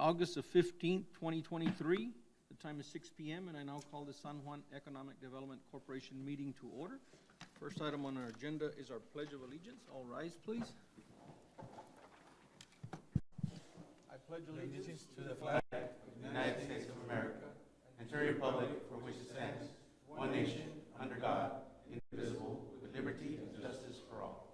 August the 15th, 2023. The time is 6 p.m. and I now call the San Juan Economic Development Corporation meeting to order. First item on our agenda is our Pledge of Allegiance. All rise, please. I pledge allegiance to the flag of the United States of America and to the republic for which it stands, one nation, under God, indivisible, with liberty and justice for all.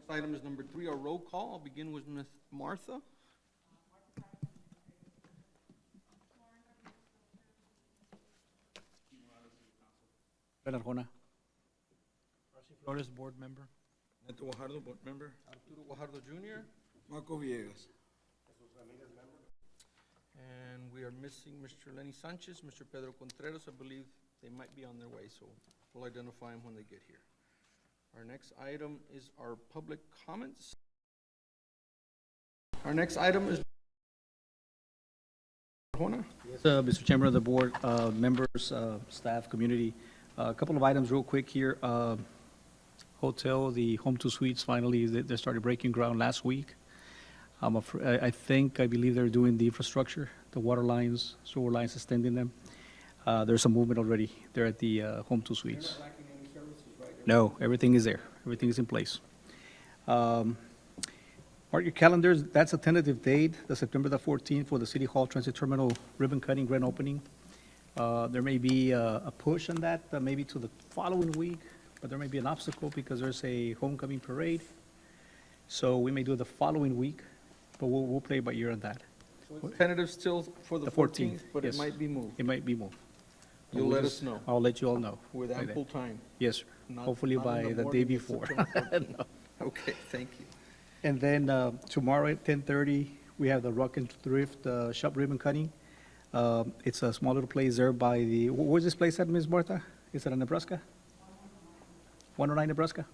Next item is number 3, our roll call. I'll begin with Ms. Martha. Arjona. Flores, board member. Neto Guajardo, board member. Arturo Guajardo Jr. Marco Villegas. And we are missing Mr. Lenny Sanchez, Mr. Pedro Contreras. I believe they might be on their way, so we'll identify them when they get here. Our next item is our public comments. Our next item is Juan. Yes, Mr. Chairman of the board, members, staff, community. A couple of items real quick here. Hotel, the Home 2 Suites, finally, they started breaking ground last week. I believe they're doing the infrastructure, the water lines, sewer lines, extending them. There's some movement already there at the Home 2 Suites. You're not lacking any services, right? No, everything is there. Everything is in place. Mark your calendars. That's a tentative date, the September the 14th for the City Hall Transit Terminal ribbon cutting grand opening. There may be a push on that, maybe to the following week, but there may be an obstacle because there's a homecoming parade. So we may do it the following week, but we'll play by ear on that. So it's tentative still for the 14th, but yes. it might be moved. It might be moved. You'll let us know I'll let you all know. with by then. ample time. Yes, sir. Not- Hopefully not in by the day morning of before. September 14th. No. Okay, thank you. And then tomorrow at 10:30, we have the Rock and Thrift shop ribbon cutting. It's a small little place there by the, where's this place at, Ms. Martha? Is it in Nebraska? 109 Nebraska?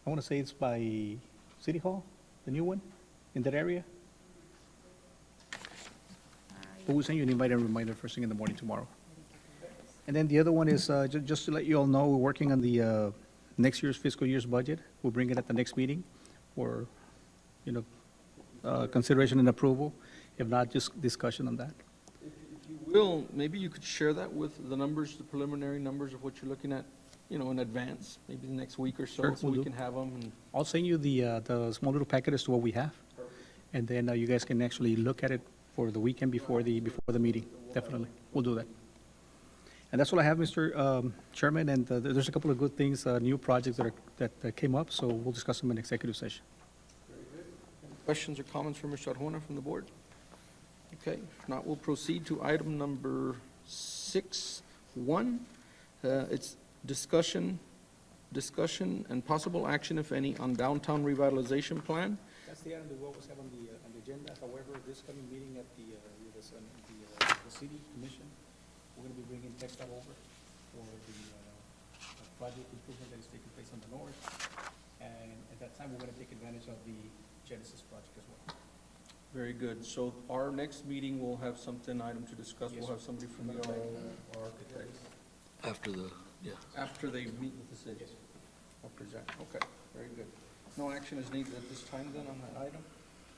I want to say it's by City Hall, the new one, in that area. But we'll send you an invite and reminder first thing in the morning tomorrow. And then the other one is, just to let you all know, we're working on the next year's fiscal year's budget. We'll bring it at the next meeting for, consideration and approval. If not, just discussion on that. If you will, maybe you could share that with the numbers, the preliminary numbers of what you're looking at, in advance, maybe the next week or so, Sure, so will we do. can have them. And I'll send you the small little packet as to what we have. And then you guys can actually look at it for the weekend before the meeting. Definitely, we'll do that. And that's all I have, Mr. Chairman, and there's a couple of good things, new projects that came up, so we'll discuss them in executive session. Any questions or comments from Mr. Arjona from the board? Okay, if not, we'll proceed to item number 6.1. It's discussion and possible action, if any, on downtown revitalization plan. That's the item that we always have on the agenda. However, this coming meeting at the city commission, we're going to be bringing textile over for the project improvement that is taking place on the north. And at that time, we're going to take advantage of the Genesis project as well. Very good. So our next meeting, we'll have item to discuss. Yes, We'll have somebody from the architects. After they meet with the city. Or present. Okay, very good. No action is needed at this time then on that item.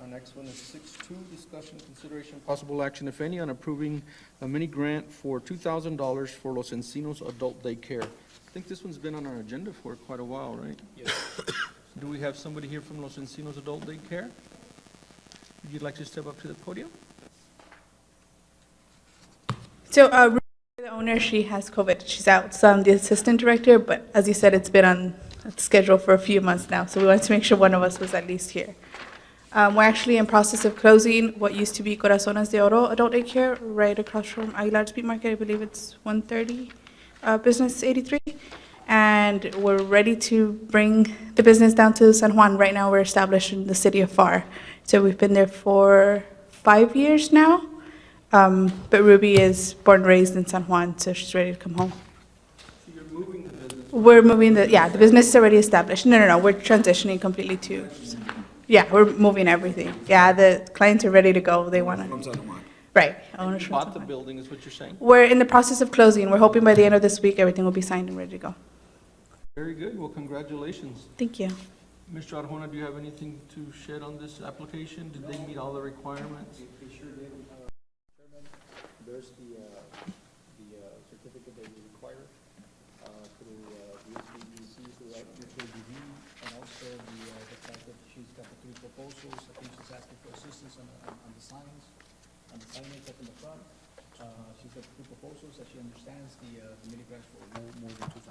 Our next one is 6.2, discussion, consideration, possible action, if any, on approving a mini grant for $2,000 for Los Encinos Adult Daycare. I think this one's been on our agenda for quite a while, right? Yes. Do we have somebody here from Los Encinos Adult Daycare? Would you like to step up to the podium? So, the owner, she has COVID. She's out. So I'm the assistant director, but as you said, it's been on schedule for a few months now. So we wanted to make sure one of us was at least here. We're actually in process of closing what used to be Corazones de Oro Adult Daycare right across from Aguilar Speed Market. I believe it's 130 Business 83. And we're ready to bring the business down to San Juan. Right now, we're established in the city of FAR. So we've been there for 5 years now. But Ruby is born and raised in San Juan, so she's ready to come home. So you're moving the business? We're moving the business is already established. No, we're transitioning completely to, we're moving everything. Yeah, the clients are ready to go. They want From to, San Juan. right. You owners from bought San the Juan. building, is what you're saying? We're in the process of closing. We're hoping by the end of this week, everything will be signed and ready to go. Very good. Well, congratulations. Thank you. Mr. Arjona, do you have anything to shed on this application? Did they meet all the requirements? They sure did, Chairman. There's the certificate that we require through the EDC, through HODV, and also the fact that she's got the 3 proposals. I think she's asking for assistance on the signs, on the signage up in the front. She's got 2 proposals that she understands the mini grants for more than 2,000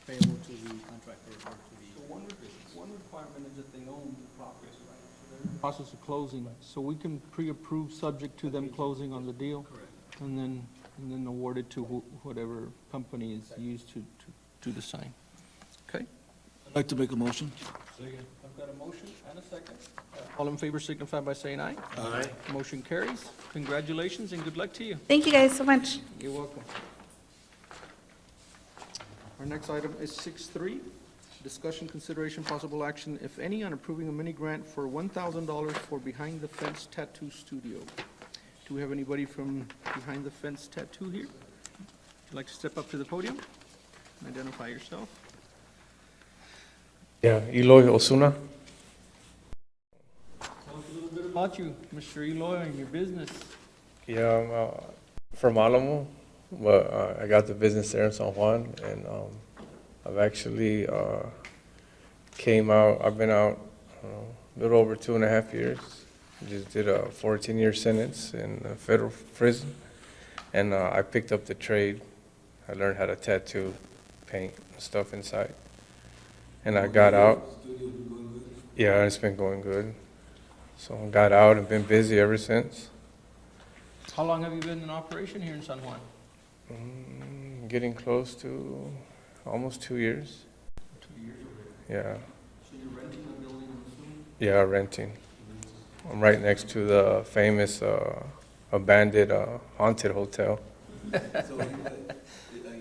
payable to the contractor or to the. So one requirement is that they own the property, right? So they're in the process of closing, so we can pre-approve subject to them closing on the deal. Correct. And then award it to whatever company is used to do the sign. Okay? I'd like to make a motion. I've got a motion and a second. All in favor signify by saying aye. Aye. Motion carries. Congratulations and good luck to you. Thank you guys so much. You're welcome. Our next item is 6.3, discussion, consideration, possible action, if any, on approving a mini grant for $1,000 for Behind the Fence Tattoo Studio. Do we have anybody from Behind the Fence Tattoo here? Would you like to step up to the podium and identify yourself? Yeah, Eloy Osuna. Tell us a little bit about you, Mr. Eloy, and your business. Yeah, I'm from Alamo, but I got the business there in San Juan, and I've actually came out. I've been out a little over 2.5 years. Just did a 14-year sentence in a federal prison, and I picked up the trade. I learned how to tattoo, paint, stuff inside, and I got out. Yeah, it's been going good. So I got out and been busy ever since. How long have you been in operation here in San Juan? Getting close to almost 2 years. 2 years already. Yeah, So you're renting a building, I'm assuming? yeah, renting. I'm right next to the famous abandoned haunted hotel. So, I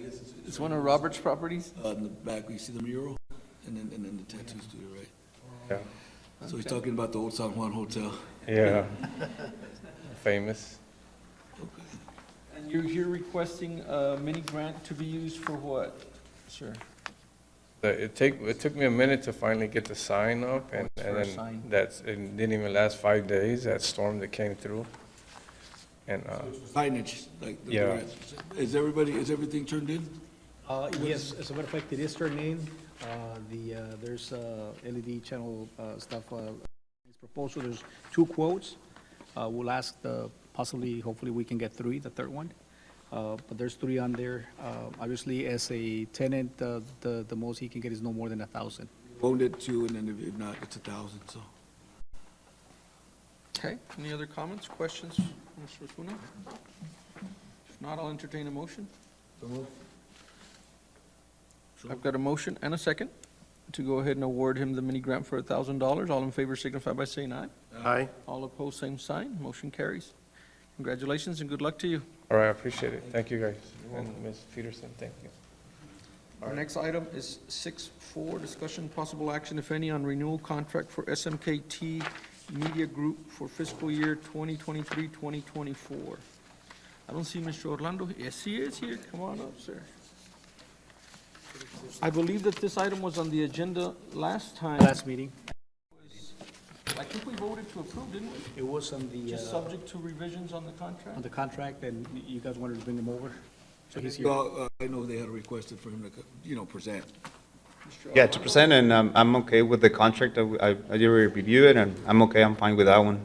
guess It's one of Robert's properties? in the back, we see the mural, and then the tattoo studio, right? Yeah, So he's talking about the old San Juan Hotel. yeah, famous. Okay. And you're here requesting a mini grant to be used for what, sir? It took me a minute to finally get the sign up, and What's for a then sign? it didn't even last 5 days. That storm that came through, and Signage, like the Yeah. grant. Is everything turned in? Yes, as a matter of fact, it is turned in. There's LED channel stuff, it's proposal, there's 2 quotes. We'll ask possibly, hopefully we can get 3, the third one. But there's 3 on there. Obviously, as a tenant, the most he can get is no more than 1,000. Owned it too, and then if not, it's 1,000, so. Okay, any other comments, questions, Mr. Osuna? If not, I'll entertain a motion. I've got a motion and a second to go ahead and award him the mini grant for $1,000. All in favor signify by saying aye. Aye. All opposed, same sign. Motion carries. Congratulations and good luck to you. All right, I appreciate it. Thank you, guys. And Ms. Peterson, thank you. Our next item is 6.4, discussion possible action, if any, on renewal contract for SMKT Media Group for fiscal year 2023-2024. I don't see Mr. Orlando. Yes, he is here. Come on up, sir. I believe that this item was on the agenda last time. Last meeting, I think we voted to approve, didn't we? it was on Just subject to revisions on the contract? on the contract, and you guys wanted to bring him over, so he's here. Well, I know they had requested for him to, present. Yeah, to present, and I'm okay with the contract. I did review it, and I'm okay, I'm fine with that one.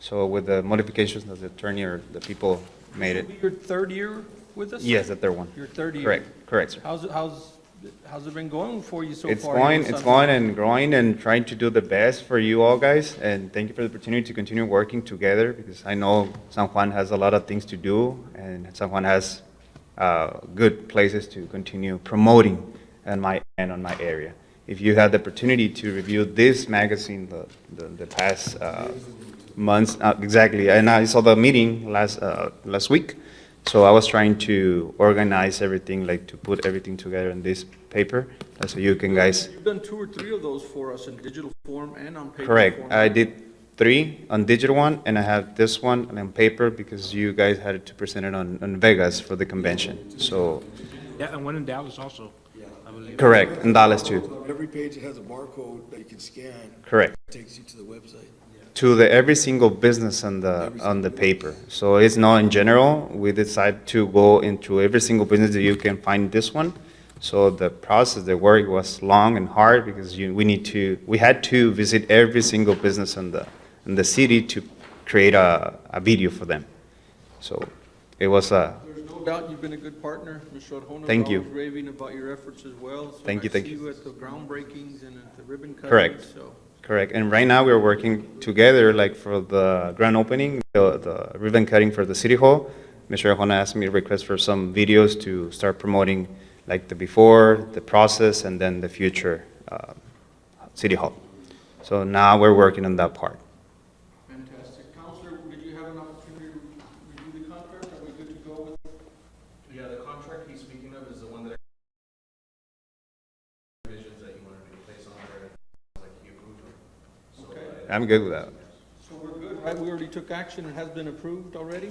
So with the modifications that the attorney or the people made This it. will be your third year with us? Yes, the third one. Your third year? Correct, sir. How's it been going for you so far? It's here going, in it's San going Juan? and growing and trying to do the best for you all guys. And thank you for the opportunity to continue working together, because I know San Juan has a lot of things to do, and San Juan has good places to continue promoting on my area. If you had the opportunity to review this magazine the past months, exactly, and I saw the meeting last week, so I was trying to organize everything, like to put everything together in this paper, so you can guys. You've done 2 or 3 of those for us in digital form and on paper Correct. form. I did 3 on digital one, and I have this one on paper because you guys had to present it on Vegas for the convention. So, Yeah, and one in Dallas also. Correct, in Dallas too. So on every page, it has a barcode that you can scan, Correct. takes you to the website. To the every single business on the paper. So it's not in general. We decide to go into every single business that you can find this one. So the process, the work was long and hard because we had to visit every single business in the city to create a video for them. So it was a, There's no doubt you've been a good partner, Mr. Arjona. Thank you. Always raving about your efforts as well. Thank you, thank So I you. see you at the groundbreakings and at the ribbon cutting. Correct. So, correct. And right now we're working together, like for the grand opening, the ribbon cutting for the city hall. Mr. Arjona asked me to request for some videos to start promoting like the before, the process, and then the future city hall. So now we're working on that part. fantastic. Counselor, did you have an opportunity to review the contract? Are we good to go with? Yeah, the contract he's speaking of is the one that provisions that you wanted me to place on there, like he approved them. So, Okay. I'm good with that. So we're good, right? We already took action. It has been approved already,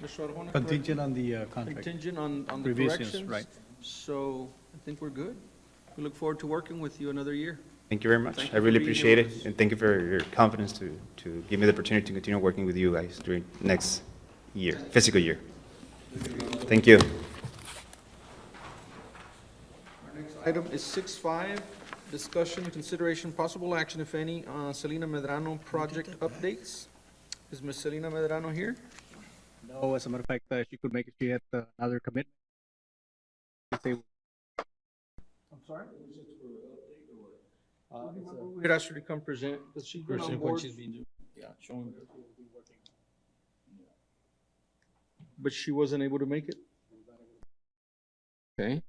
Mr. Arjona? correct? Contingent on the contract. Contingent on the Revisions, corrections. right. So I think we're good. We look forward to working with you another year. Thank you very much. Thank I you for really being here appreciate with it, us. and thank you for your confidence to give me the opportunity to continue working with you guys during next year, fiscal year. Thank you. Our next item is 6.5, discussion, consideration, possible action, if any, on Selena Medrano project updates. Is Ms. Selena Medrano here? No, as a matter of fact, she could make it, she had another commitment. I'm sorry? We could ask her to come present, because she's been on board. Yeah, showing. But she wasn't able to make it? Okay.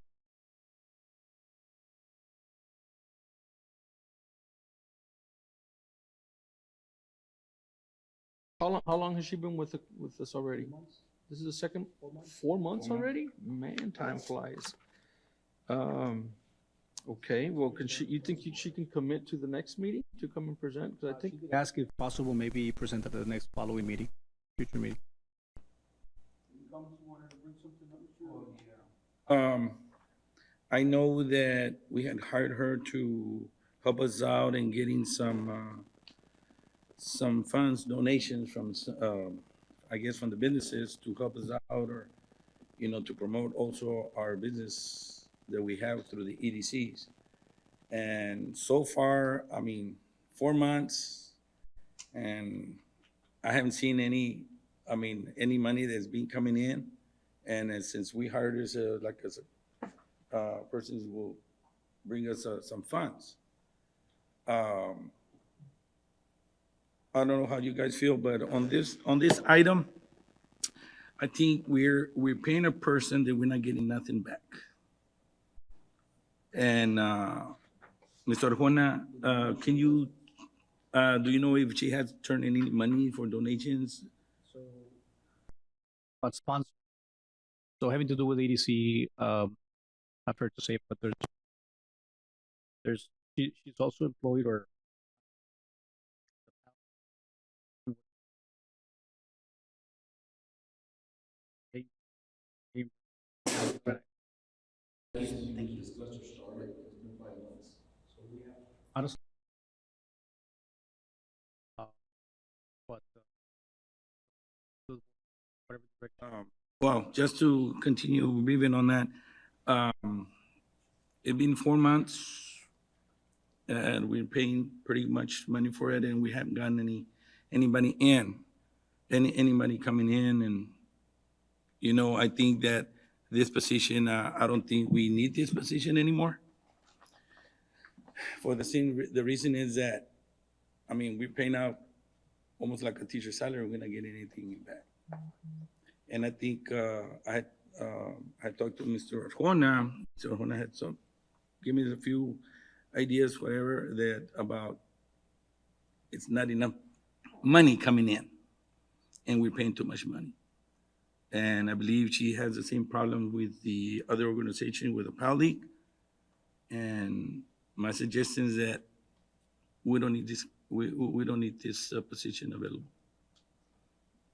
How long has she been with us already? This is the second, 4 months already? Man, time flies. Okay, well, you think she can commit to the next meeting to come and present? Because I think, Ask if possible, maybe present at the next following meeting, future meeting. I know that we had hired her to help us out in getting some funds, donations from, I guess, from the businesses to help us out or, to promote also our business that we have through the EDCs. And so far, 4 months, and I haven't seen any money that's been coming in. And since we hired her as a person who will bring us some funds. I don't know how you guys feel, but on this item, I think we're paying a person that we're not getting nothing back. And Mr. Arjona, can you do you know if she has turned any money for donations? But sponsor, so having to do with EDC, I've heard to say, but she's also employed or honestly, but whatever direction. Well, just to continue moving on that, it's been 4 months, and we're paying pretty much money for it, and we haven't gotten anybody coming in, and I think that this position, I don't think we need this position anymore. The reason is that, we're paying out almost like a teacher's salary, we're not getting anything back. And I think I talked to Mr. Arjona. Mr. Arjona had give me a few ideas, whatever, that about it's not enough money coming in, and we're paying too much money. And I believe she has the same problem with the other organization, with the PAL League. And my suggestion is that we don't need this. We don't need this position available.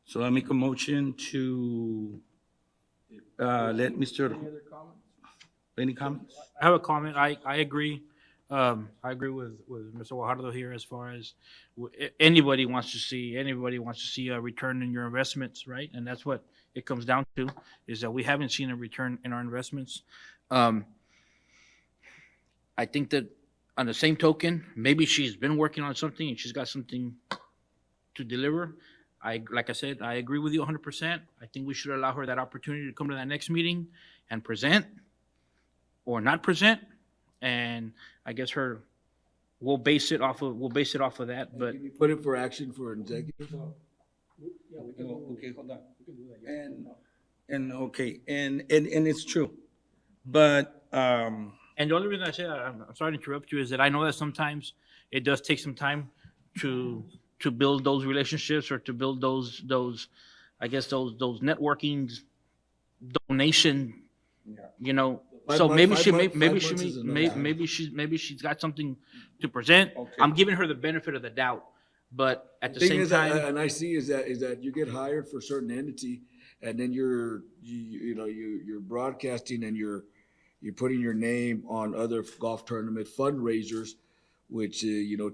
So I make a motion to let Mr. any other comments? Any comments? I have a comment. I agree. I agree with Mr. Guajardo here as far as anybody wants to see a return in your investments, right? And that's what it comes down to, is that we haven't seen a return in our investments. I think that on the same token, maybe she's been working on something and she's got something to deliver. Like I said, I agree with you 100%. I think we should allow her that opportunity to come to that next meeting and present or not present. And I guess we'll base it off of that. But Can you put it for action for an executive? Okay, hold on. And it's true. But, and the only reason I say that, I'm sorry to interrupt you, is that I know that sometimes it does take some time to build those relationships or to build those I guess those networking donation, you know. So maybe she's got something to present. Okay. I'm giving her the benefit of the doubt, but at the Thing same is, time, and I see is that you get hired for a certain entity, and then you're broadcasting and you're putting your name on other golf tournament fundraisers, which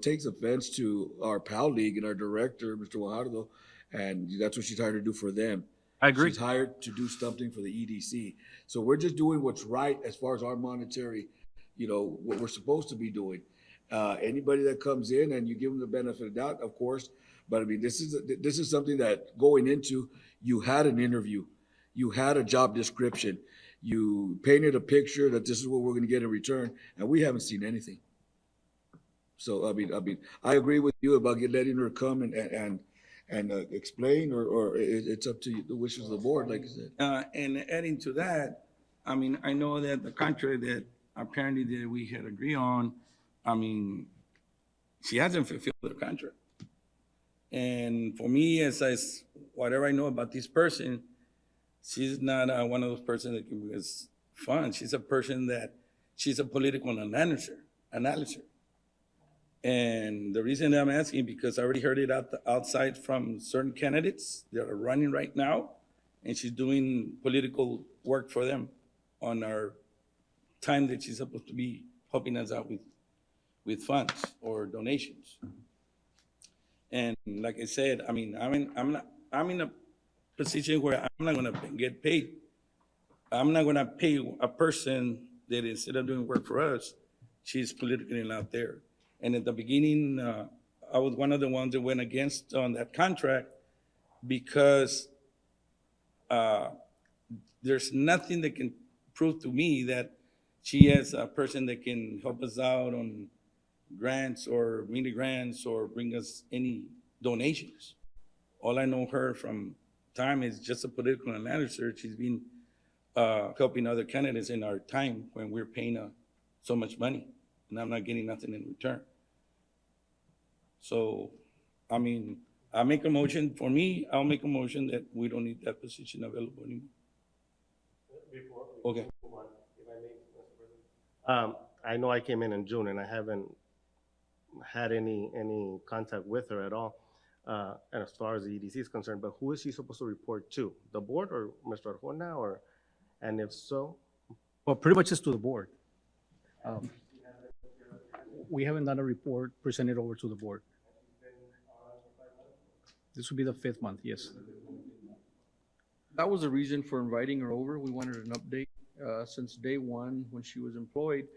takes offense to our PAL League and our director, Mr. Guajardo, and that's what she's hired to do for them. I agree. She's hired to do something for the EDC. So we're just doing what's right as far as our monetary, what we're supposed to be doing. Anybody that comes in and you give them the benefit of doubt, of course, but I mean, this is something that going into, you had an interview, you had a job description, you painted a picture that this is what we're going to get in return, and we haven't seen anything. So I mean, I agree with you about letting her come and explain, or it's up to the wishes of the board, like you said. and adding to that, I mean, I know that the contract that apparently that we had agreed on, I mean, she hasn't fulfilled the contract. And for me, as whatever I know about this person, she's not one of those persons that can give us funds. She's a person that, she's a political analyzer. And the reason I'm asking, because I already heard it outside from certain candidates that are running right now, and she's doing political work for them on our time that she's supposed to be helping us out with funds or donations. And like I said, I mean, I'm in a position where I'm not gonna get paid. I'm not gonna pay a person that instead of doing work for us, she's politically out there. And at the beginning, I was one of the ones that went against on that contract because there's nothing that can prove to me that she is a person that can help us out on grants or mini grants or bring us any donations. All I know her from time is just a political analyst. She's been helping other candidates in our time when we're paying so much money, and I'm not getting nothing in return. So, I mean, I'll make a motion that we don't need that position available anymore. Okay. I know I came in June and I haven't had any contact with her at all, and as far as the EDC is concerned, but who is she supposed to report to? The board or Mr. Arjona, and if so? Well, pretty much it's to the board. We haven't done a report presented over to the board. This will be the 5th month, yes. That was the reason for inviting her over. We wanted an update. Since day one, when she was employed,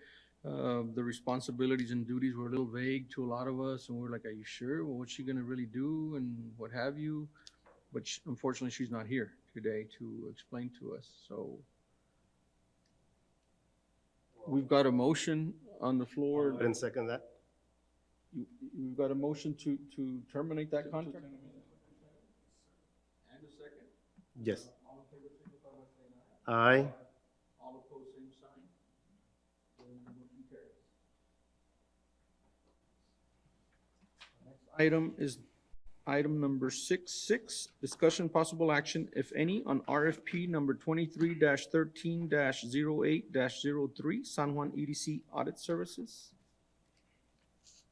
the responsibilities and duties were a little vague to a lot of us, and we were like, are you sure? Well, what's she gonna really do and what have you? But unfortunately, she's not here today to explain to us, so. We've got a motion on the floor. I didn't second that. You've got a motion to terminate that contract? And a second? Yes. All in favor, signify by saying aye. Aye. All opposed, same sign. Then the motion carries. Next item is item number 6.6, discussion possible action, if any, on RFP number 23-13-08-03, San Juan EDC Audit Services.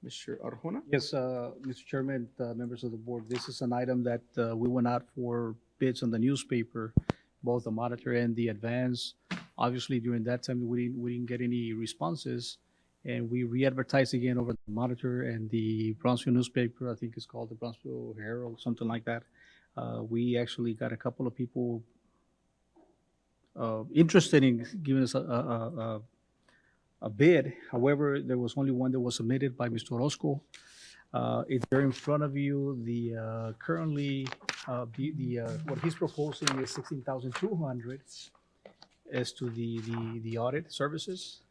Mr. Arjona? Yes, Mr. Chairman, members of the board, this is an item that we went out for bids on the newspaper, both the monitor and the advance. Obviously, during that time, we didn't get any responses, and we re-advertised again over the Monitor and the Brownsville newspaper, I think it's called the Brownsville Herald, something like that. We actually got a couple of people interested in giving us a bid. However, there was only one that was submitted by Mr. Orozco. It's there in front of you. The currently, what he's proposing is 16,200 as to the audit services,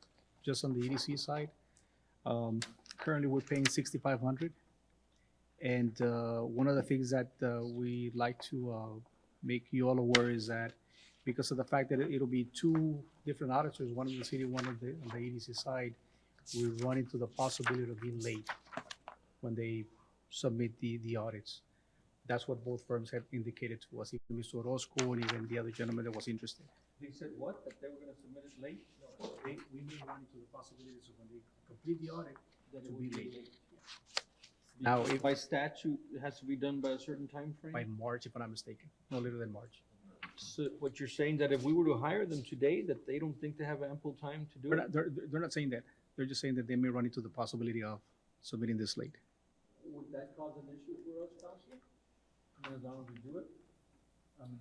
just on the EDC side. Currently, we're paying 6,500. And one of the things that we like to make you all aware is that because of the fact that it'll be two different auditors, one in the city, one on the EDC side, we run into the possibility of being late when they submit the audits. That's what both firms have indicated to us, even Mr. Orozco and even the other gentleman that was interested. They said what? That they were gonna submit it late? We may run into the possibilities of when they complete the audit, that it will be late. Now, if By statute, it has to be done by a certain time frame. by March, if I'm not mistaken, no later than March. So what you're saying, that if we were to hire them today, that they don't think they have ample time to do They're it? not, they're not saying that. They're just saying that they may run into the possibility of submitting this late. Would that cause an issue for us, Council? As long as we do it? I mean,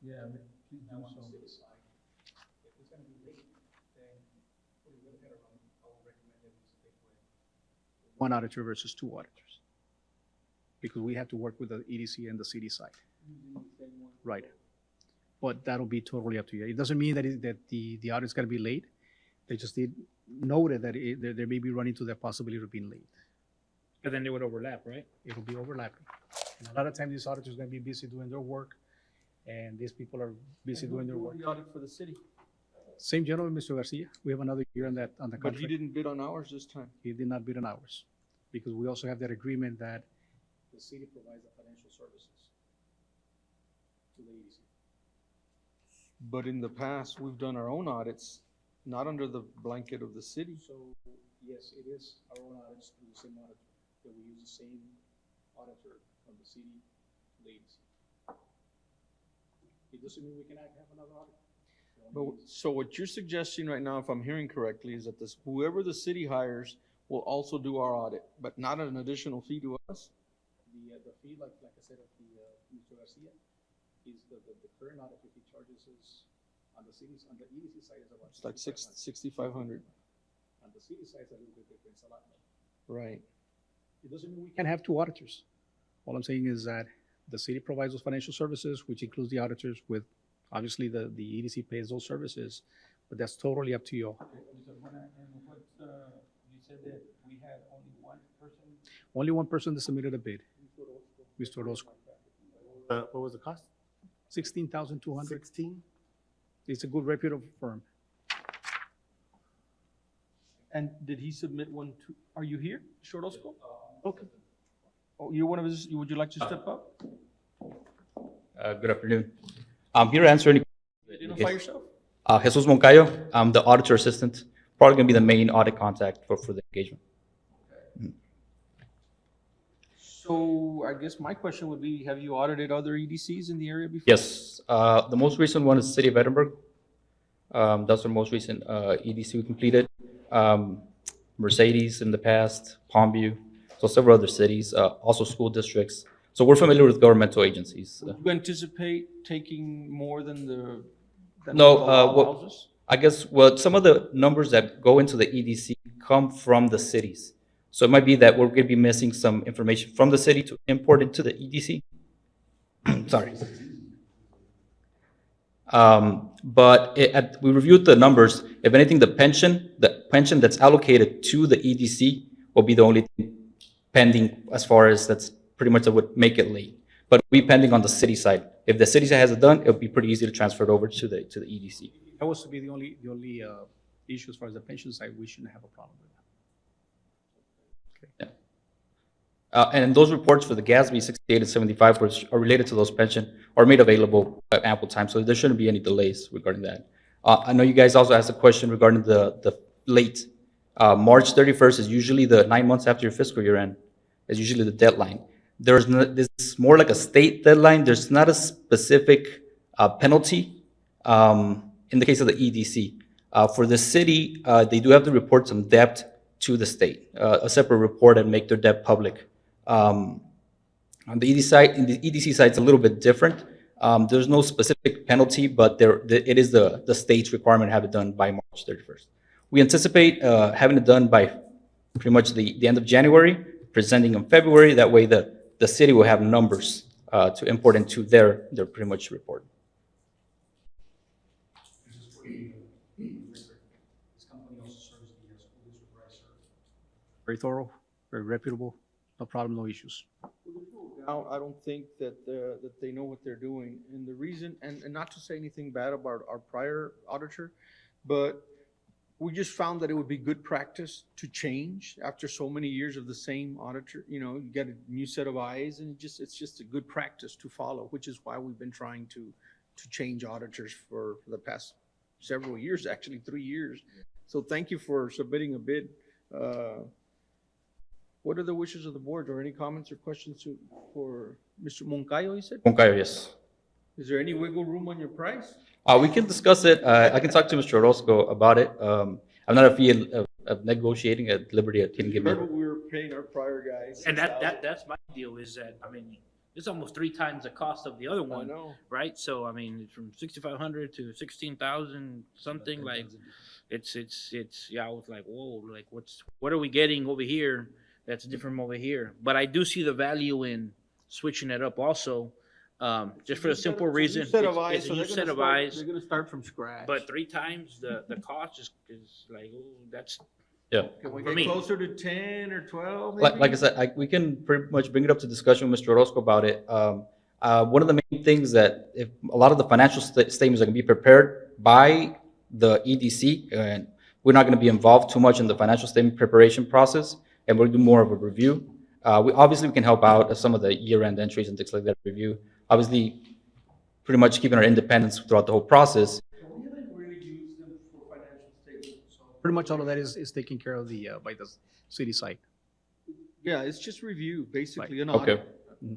yeah, please do so. If it's gonna be late, then we will get around, I would recommend that we stick with one auditor versus two auditors. Because we have to work with the EDC and the city side. Right. But that'll be totally up to you. It doesn't mean that the audit's gonna be late. They just noted that they may be running to the possibility of being late. But then they would overlap, right? It'll be overlapping. And a lot of times these auditors are gonna be busy doing their work, and these people are busy doing their work. The audit for the city, Same gentleman, Mr. Garcia. We have another year on the but he contract. didn't bid on ours this time. He did not bid on ours, because we also have that agreement that the city provides the financial services to the EDC. But in the past, we've done our own audits, not under the blanket of the city. So, yes, it is our own audits through the same auditor, that we use the same auditor from the city to the EDC. It doesn't mean we cannot have another audit. But, so what you're suggesting right now, if I'm hearing correctly, is that this, whoever the city hires will also do our audit, but not an additional fee to us? The fee, like I said, of Mr. Garcia, is the current audit that he charges is, on the cities, on the EDC side is about. It's like 6,500, On the city side, it's a little bit different, it's a lot more. right? It doesn't mean we can't have two auditors. All I'm saying is that the city provides those financial services, which includes the auditors with, obviously, the EDC pays those services, but that's totally up to you all. And what, you said that we had only one person? Only one person that submitted a bid, Mr. Orozco. What was the cost? 16,200. 16? It's a good reputable firm. And did he submit one to, are you here, Shortosco? Okay. Oh, you're one of his, would you like to step up? Good afternoon. I'm here to answer any. Identify yourself. Jesus Moncayo, I'm the auditor assistant, probably going to be the main audit contact for the engagement. So I guess my question would be, have you audited other EDCs in the area before? Yes, the most recent one is the City of Edinburgh. That's our most recent EDC we completed. Mercedes in the past, Palmview, so several other cities, also school districts. So we're familiar with governmental agencies. Do you anticipate taking more than the? than No, the law what- allows us? I guess, well, some of the numbers that go into the EDC come from the cities. So it might be that we're going to be missing some information from the city to import into the EDC. Sorry. But we reviewed the numbers. If anything, the pension that's allocated to the EDC will be the only thing pending as far as that's pretty much that would make it late. But it'll be pending on the city side. If the city side has it done, it'll be pretty easy to transfer it over to the EDC. That was to be the only issue as far as the pension side, we shouldn't have a problem with that. And those reports for the GASB 68 and 75, which are related to those pension, are made available at ample time, so there shouldn't be any delays regarding that. I know you guys also asked a question regarding the late. March 31st is usually the 9 months after your fiscal year end, is usually the deadline. This is more like a state deadline. There's not a specific penalty In the case of the EDC, for the city, they do have to report some debt to the state, a separate report and make their debt public. On the EDC side, in the EDC side, it's a little bit different. There's no specific penalty, but it is the state's requirement to have it done by March 31st. We anticipate having it done by pretty much the end of January, presenting in February. That way, the city will have numbers to import into their pretty much report. Very thorough, very reputable, no problem, no issues. Now, I don't think that they know what they're doing. And the reason, and not to say anything bad about our prior auditor, but we just found that it would be good practice to change after so many years of the same auditor. You know, you get a new set of eyes, and it's just a good practice to follow, which is why we've been trying to change auditors for the past several years, actually 3 years. So thank you for submitting a bid. What are the wishes of the board, or any comments or questions for Mr. Moncayo, you said? Moncayo, yes. Is there any wiggle room on your price? We can discuss it. I can talk to Mr. Orozco about it. I'm not a fee of negotiating at liberty. Can give me. Heard what we were paying our prior guys. And that's my deal is that, I mean, it's almost 3 times the cost of the other one. I know. Right? So, I mean, from 6,500 to 16,000 something, like, it's, yeah, I was like, whoa, like, what are we getting over here that's different from over here? But I do see the value in switching it up also, just for the simple reason. It's a new set of eyes. They're gonna start from scratch. But 3 times the cost is like, oh, that's, Yeah. Can we for get me. closer to 10 or 12 maybe? Like I said, we can pretty much bring it up to discussion with Mr. Orozco about it. One of the main things that if a lot of the financial statements are going to be prepared by the EDC, and we're not going to be involved too much in the financial statement preparation process, and we'll do more of a review. We can help out as some of the year-end entries and things like that review. Obviously, pretty much keeping our independence throughout the whole process. We haven't really used them for financial statements, so. Pretty much all of that is taken care of by the city side. Yeah, it's just review, basically, an Okay. audit,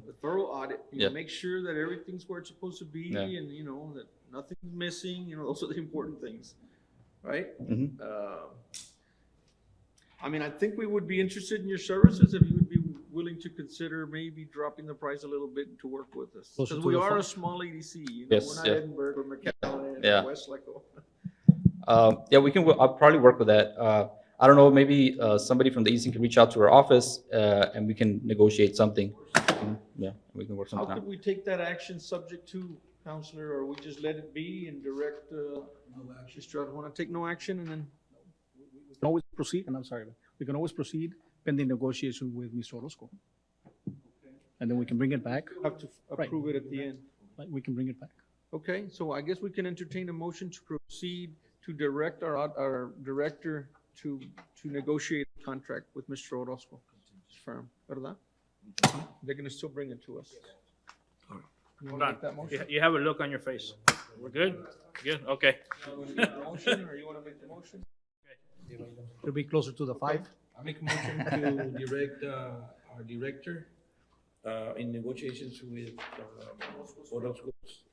a thorough audit. You know, Yeah. make sure that everything's where it's supposed to be, Yeah. and, you know, that nothing's missing, you know, those are the important things, right? Mhm. I mean, I think we would be interested in your services if you would be willing to consider maybe dropping the price a little bit to work with us. Closer Because to we the are front. a small EDC, you know, Yes, we're not yeah. Edinburgh or McAllen Yeah. or Westlaco. Yeah, I'll probably work with that. I don't know, maybe somebody from the EDC can reach out to our office, and we can negotiate something. Yeah, we can work How something could out. we take that action subject to, Counselor, or we just let it be and direct, Mr. want to take no action and then? We can always proceed, and I'm sorry, we can always proceed pending negotiation with Mr. Orozco. And then we can bring it back, Have to approve it at the end. like, we can bring it back. Okay, so I guess we can entertain a motion to proceed to direct our director to negotiate a contract with Mr. Orozco's firm, ¿verdad? They're gonna still bring it to us. You hold wanna on. make that motion? You have a look on your face. We're good? Good, okay. You wanna make the motion, or you wanna make the motion? It'll be closer to the 5. I make a motion to direct our director in negotiations with Orozco's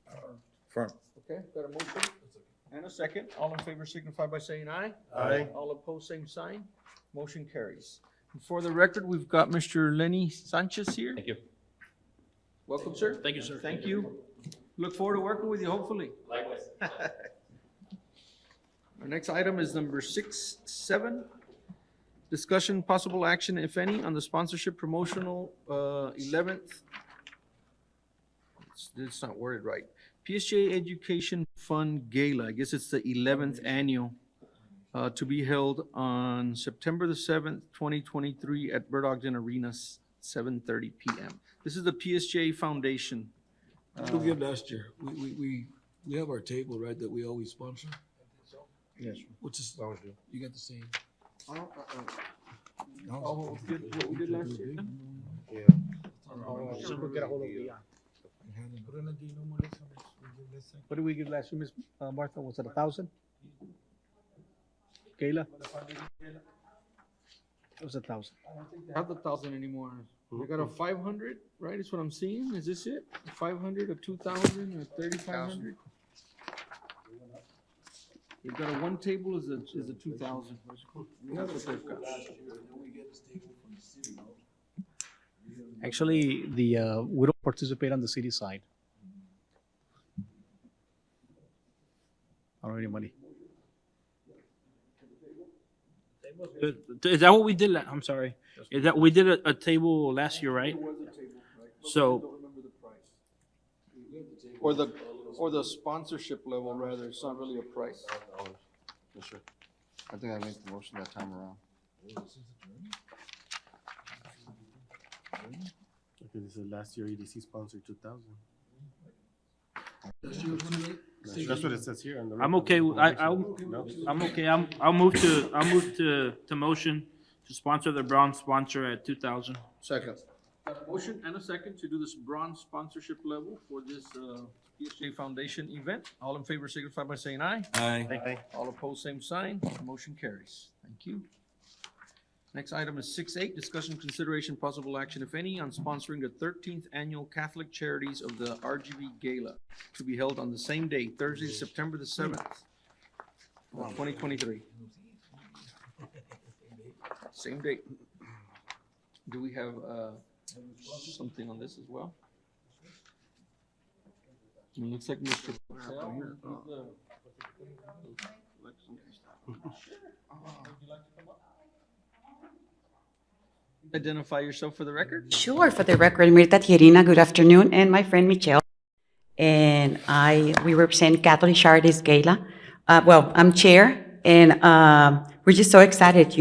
firm. Okay, got a motion and a second. All in favor signify by saying aye. Aye. All opposed, same sign. Motion carries. For the record, we've got Mr. Lenny Sanchez here. Thank you. Welcome, sir. Thank you, sir. Thank you. Look forward to working with you, hopefully. Likewise. Our next item is number 6-7. Discussion, possible action, if any, on the sponsorship promotional 11th. It's not worded right. PSJ Education Fund Gala, I guess it's the 11th annual, to be held on September the 7th, 2023 at Bird Ogden Arena, 7:30 PM. This is the PSJ Foundation. We did last year. We have our table, right, that we always sponsor? Yes. Which is, you got the same. Oh, what we did last year? So we'll get a hold of the, what did we give last year, Ms. Martha? Was it 1,000? Kayla? It was 1,000. I don't think they have the 1,000 anymore. They got a 500, right, is what I'm seeing? Is this it? 500, a 2,000, a 3,500? They've got a one table is a 2,000. That's what they've got. Actually, we don't participate on the city side. I don't have any money. Is that what we did? I'm sorry. Is that we did a table last year, right? So Or the sponsorship level, rather, it's not really a price. Yes, sir. I think I made the motion that time around. Okay, this is last year EDC sponsored 2,000. That's what it says here. On the I'm okay. I'm okay. I'll move to motion to sponsor the bronze sponsor at 2,000. Second. Got a motion and a second to do this bronze sponsorship level for this PSJ Foundation event. All in favor signify by saying aye. Aye. All opposed, same sign. Motion carries. Thank you. Next item is 6.8, discussion, consideration, possible action, if any, on sponsoring the 13th Annual Catholic Charities of the RGV Gala to be held on the same day, Thursday, September the 7th, 2023. Same date. Do we have something on this as well? It looks like Mr. Patel. Identify yourself for the record. Sure, for the record, Mirta Tierina, good afternoon, and my friend Michelle. And we represent Catholic Charities Gala. I'm chair, and we're just so excited,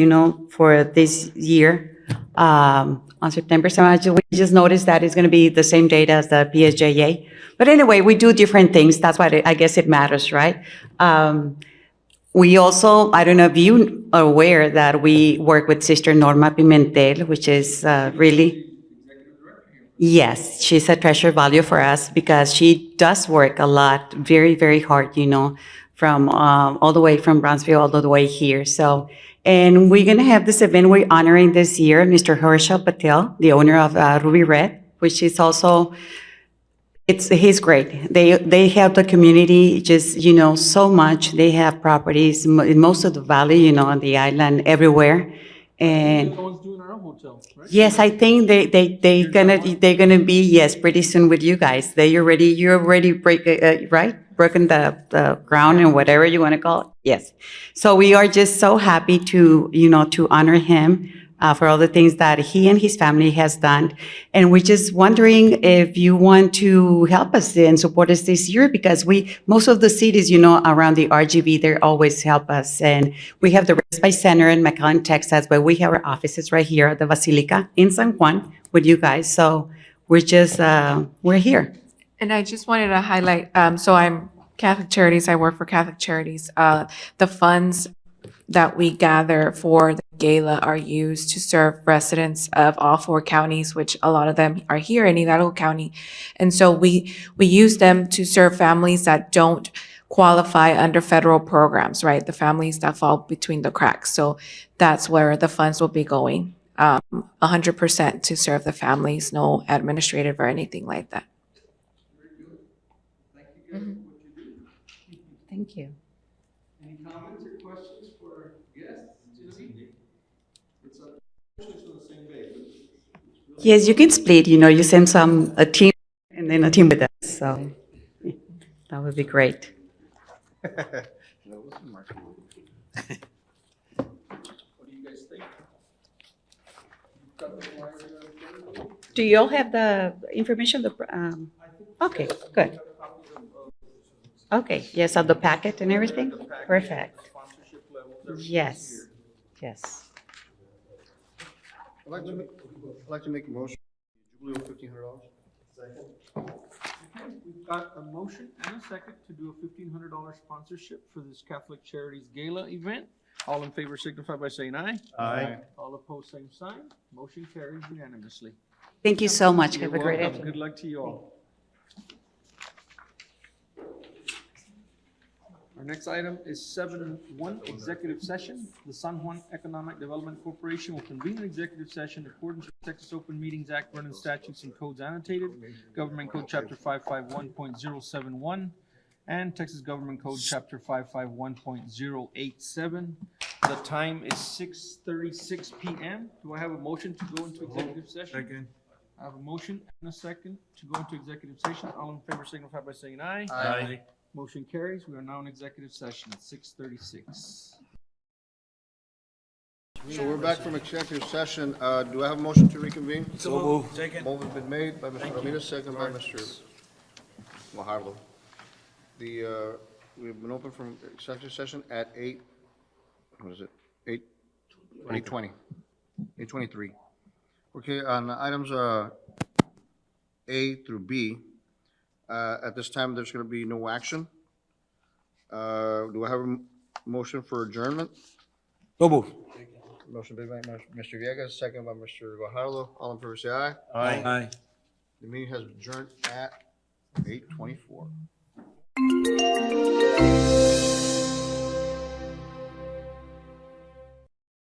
for this year. On September 7th, we just noticed that it's going to be the same date as the PSJA. But anyway, we do different things. That's why I guess it matters, right? We also, I don't know if you are aware that we work with Sister Norma Pimentel, which is really, yes, she's a treasure value for us because she does work a lot, very, very hard, from all the way from Brownsville all the way here. So, and we're going to have this event we're honoring this year, Mr. Herschel Patel, the owner of Ruby Red, which is also, he's great. They help the community just, so much. They have properties in most of the valley, on the island, everywhere. And They're the ones doing our hotel, right? yes, I think they're gonna be, yes, pretty soon with you guys. You're already broken the ground and whatever you want to call it. Yes. So we are just so happy to, to honor him for all the things that he and his family has done. And we're just wondering if you want to help us and support us this year, because most of the cities, around the RGV, they always help us. And we have the Respite Center in McAllen, Texas, but we have our offices right here at the Basilica in San Juan with you guys. So we're just, we're here. And I just wanted to highlight, so I'm Catholic Charities, I work for Catholic Charities. The funds that we gather for the gala are used to serve residents of all 4 counties, which a lot of them are here in Hidalgo County. And so we use them to serve families that don't qualify under federal programs, right? The families that fall between the cracks. So that's where the funds will be going, 100% to serve the families, no administrative or anything like that. Thank you. Any comments or questions for our guests tonight? It's on the same day. Yes, you can split, you send a team and then a team with us. So that would be great. What do you guys think? Do you all have the information? Okay, good. Okay, yes, on the packet and everything? Perfect. Yes, yes. I'd like to make a motion. Jubilee of $1,500. Okay, we've got a motion and a second to do a $1,500 sponsorship for this Catholic Charities Gala event. All in favor signify by saying aye. Aye. All opposed, same sign. Motion carries unanimously. Thank you so much. You're Have a great welcome. afternoon. Good luck to you all. Our next item is 7.1, executive session. The San Juan Economic Development Corporation will convene an executive session in accordance with Texas Open Meetings Act, running statutes and codes annotated, Government Code Chapter 551.071, and Texas Government Code, Chapter 551.087. The time is 6:36 PM. Do I have a motion to go into executive session? Second. I have a motion and a second to go into executive session. All in favor signify by saying aye. Aye. Motion carries. We are now in executive session at 6:36. So we're back from executive session. Do I have a motion to reconvene? So moved. Second. Motion's been made by Mr. Ramirez, second by Mr. Guajardo. We've been open from executive session at 8:20. 8:23. Okay, on items A through B, at this time, there's going to be no action. Do I have a motion for adjournment? So moved. Motion made by Mr. Villegas, second by Mr. Guajardo. All in favor, say aye. Aye. The meeting has adjourned at 8:24.